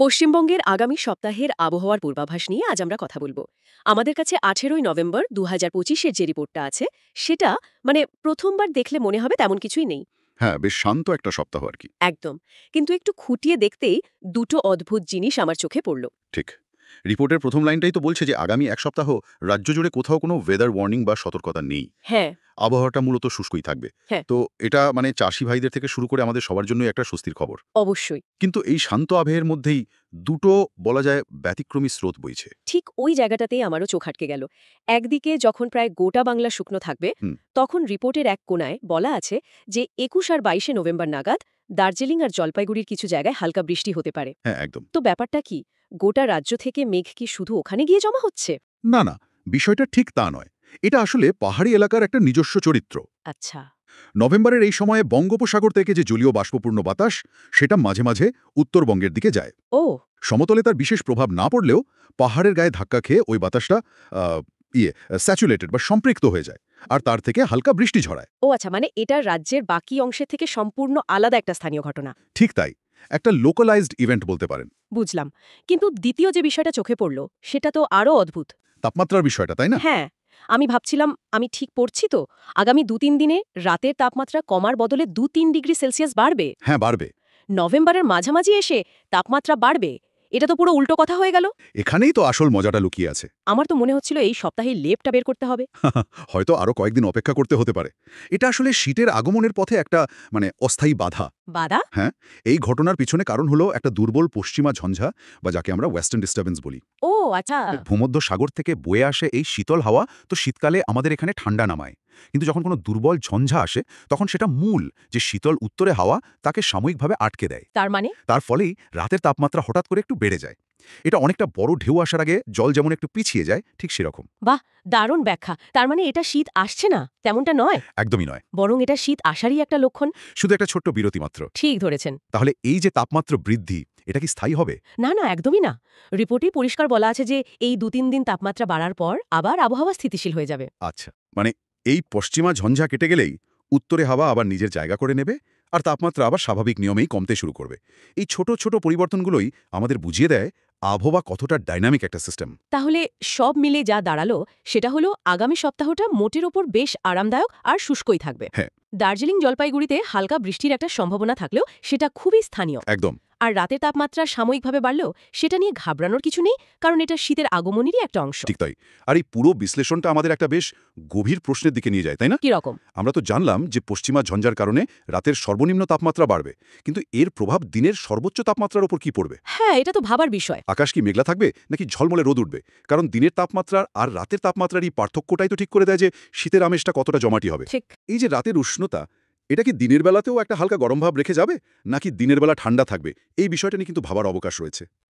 পশ্চিমবঙ্গের আগামী সপ্তাহের আবহাওয়ার পূর্বাভাস নিয়ে আজ আমরা কথা বলবো। আমাদের কাছে 18ই নভেম্বর 2025-এর যে রিপোর্টটা আছে সেটা প্রথমবার দেখলে মনে হবে তেমন কিছুই নেই। হ্যাঁ, বেশ শান্ত একটা সপ্তাহ আর কি। একদম। কিন্তু একটু খুঁটিয়ে দেখতেই দুটো অদ্ভুত জিনিস আমার চোখে পড়ল। ঠিক। রিপোর্টের প্রথম লাইনটাই তো বলছে যে আগামী এক সপ্তাহ রাজ্য জুড়ে কোথাও কোনো ওয়েদার ওয়ার্নিং বা সতর্কতা নেই। হ্যাঁ। আবহাওয়াটা মূলত শুষ্কই থাকবে। হ্যাঁ। তো এটা চাষি ভাইদের থেকে শুরু করে আমাদের সবার জন্যই একটা স্বস্তির খবর। অবশ্যই। কিন্তু এই শান্ত আবহের মধ্যেই দুটো বলা যায় ব্যতিক্রমী স্রোত বইছে। ঠিক ওই জায়গাটাতেই আমারও চোখ আটকে গেল। একদিকে যখন প্রায় গোটা বাংলা শুকনো থাকবে, হুম। তখন রিপোর্টের এক কোণায় বলা আছে যে 21 আর 22 নভেম্বর নাগাদ দার্জিলিং আর জলপাইগুড়ির কিছু জায়গায় হালকা বৃষ্টি হতে পারে। হ্যাঁ, একদম। তো ব্যাপারটা কি? গোটা রাজ্য থেকে মেঘ কি শুধু ওখানে গিয়ে জমা হচ্ছে? না, না, বিষয়টা ঠিক তা নয়। এটা আসলে পাহাড়ি এলাকার একটা নিজস্ব চরিত্র। আচ্ছা। নভেম্বরের এই সময়ে বঙ্গোপসাগর থেকে যে জলীয় বাষ্পপূর্ণ বাতাস, সেটা মাঝে মাঝে উত্তরবঙ্গের দিকে যায়। ও। সমতলে তার বিশেষ প্রভাব না পড়লেও পাহাড়ের গায়ে ধাক্কা খেয়ে ওই বাতাসটা আহ, স্যাচুলেটেড বা সম্পৃক্ত হয়ে যায়, আর তার থেকে হালকা বৃষ্টি ঝরায়। ও আচ্ছা, এটা রাজ্যের বাকি অংশের থেকে সম্পূর্ণ আলাদা একটা স্থানীয় ঘটনা। ঠিক তাই, একটা লোকালাইজড ইভেন্ট বলতে পারেন। বুঝলাম। কিন্তু দ্বিতীয় যে বিষয়টা চোখে পড়ল, সেটা তো আরও অদ্ভুত। তাপমাত্রার বিষয়টা, তাই না? হ্যাঁ। আমি ভাবছিলাম, আমি ঠিক পড়ছি তো? আগামী 2-3 দিনে রাতের তাপমাত্রা কমার বদলে 2-3 ডিগ্রি সেলসিয়াস বাড়বে। হ্যাঁ, বাড়বে। নভেম্বরের মাঝামাঝি এসে তাপমাত্রা বাড়বে। এটা তো পুরো উল্টো কথা হয়ে গেল। এখানেই তো আসল মজাটা লুকিয়ে আছে। আমার তো মনে হচ্ছিল এই সপ্তাহেই লেপটা বের করতে হবে। হয়তো আরো কয়েকদিন অপেক্ষা করতে হতে পারে। এটা আসলে শীতের আগমনের পথে একটা অস্থায়ী বাধা। বাধা? হ্যাঁ, এই ঘটনার পিছনে কারণ হলো একটা দুর্বল পশ্চিমা ঝঞ্ঝা, বা যাকে আমরা ওয়েস্টার্ন ডিস্টার্বেন্স বলি। ও আচ্ছা। ভূমধ্য সাগর থেকে বয়ে আসে এই শীতল হাওয়া তো শীতকালে আমাদের এখানে ঠান্ডা নামায়। কিন্তু যখন কোনো দুর্বল ঝঞ্ঝা আসে, তখন সেটা মূল যে শীতল উত্তরে হাওয়া, তাকে সাময়িকভাবে আটকে দেয়। তার মানে? তার ফলেই রাতের তাপমাত্রা হঠাৎ করে একটু বেড়ে যায়। এটা অনেকটা বড় ঢেউ আসার আগে জল যেমন একটু পিছিয়ে যায়, ঠিক সেরকম। বাহ, দারুণ ব্যাখ্যা। তার মানে এটা শীত আসছে না, তেমনটা নয়। একদমই নয়। বরং এটা শীত আসারই একটা লক্ষণ। শুধু একটা ছোট্ট বিরতি মাত্র। ঠিক ধরেছেন। তাহলে এই যে তাপমাত্রা বৃদ্ধি, এটা কি স্থায়ী হবে? না না, একদমই না। রিপোর্টেই পরিষ্কার বলা আছে যে এই 2-3 দিন তাপমাত্রা বাড়ার পর আবার আবহাওয়া স্থিতিশীল হয়ে যাবে। আচ্ছা, এই পশ্চিমা ঝঞ্ঝা কেটে গেলেই উত্তরে হাওয়া আবার নিজের জায়গা করে নেবে, আর তাপমাত্রা আবার স্বাভাবিক নিয়মেই কমতে শুরু করবে। এই ছোট ছোট পরিবর্তনগুলোই আমাদের বুঝিয়ে দেয় আবহাওয়া কতটা ডাইনামিক একটা সিস্টেম। তাহলে সব মিলে যা দাঁড়ালো সেটা হলো আগামী সপ্তাহটা মোটের ওপর বেশ আরামদায়ক আর শুষ্কই থাকবে। হ্যাঁ। দার্জিলিং জলপাইগুড়িতে হালকা বৃষ্টির একটা সম্ভাবনা থাকলেও সেটা খুবই স্থানীয়। একদম। আর রাতের তাপমাত্রা সাময়িকভাবে বাড়লেও সেটা নিয়ে ঘাবড়ানোর কিছু নেই, কারণ এটা শীতের আগমনেরই একটা অংশ। ঠিক তাই। আর এই পুরো বিশ্লেষণটা আমাদের একটা বেশ গভীর প্রশ্নের দিকে নিয়ে যায়, তাই না? কি রকম? আমরা তো জানলাম যে পশ্চিমা ঝঞ্ঝার কারণে রাতের সর্বনিম্ন তাপমাত্রা বাড়বে, কিন্তু এর প্রভাব দিনের সর্বোচ্চ তাপমাত্রার উপর কি পড়বে? হ্যাঁ, এটা তো ভাবার বিষয়। আকাশ কি মেঘলা থাকবে নাকি ঝলমলে রোদ উঠবে? কারণ দিনের তাপমাত্রার আর রাতের তাপমাত্রার এই পার্থক্যটাই তো ঠিক করে দেয় যে শীতের আমেজটা কতটা জমাটি হবে। ঠিক। এই যে রাতের উষ্ণতা, এটা কি দিনের বেলাতেও একটা হালকা গরম ভাব রেখে যাবে, নাকি দিনের বেলা ঠান্ডা থাকবে? এই বিষয়টা নিয়ে কিন্তু ভাবার অবকাশ রয়েছে।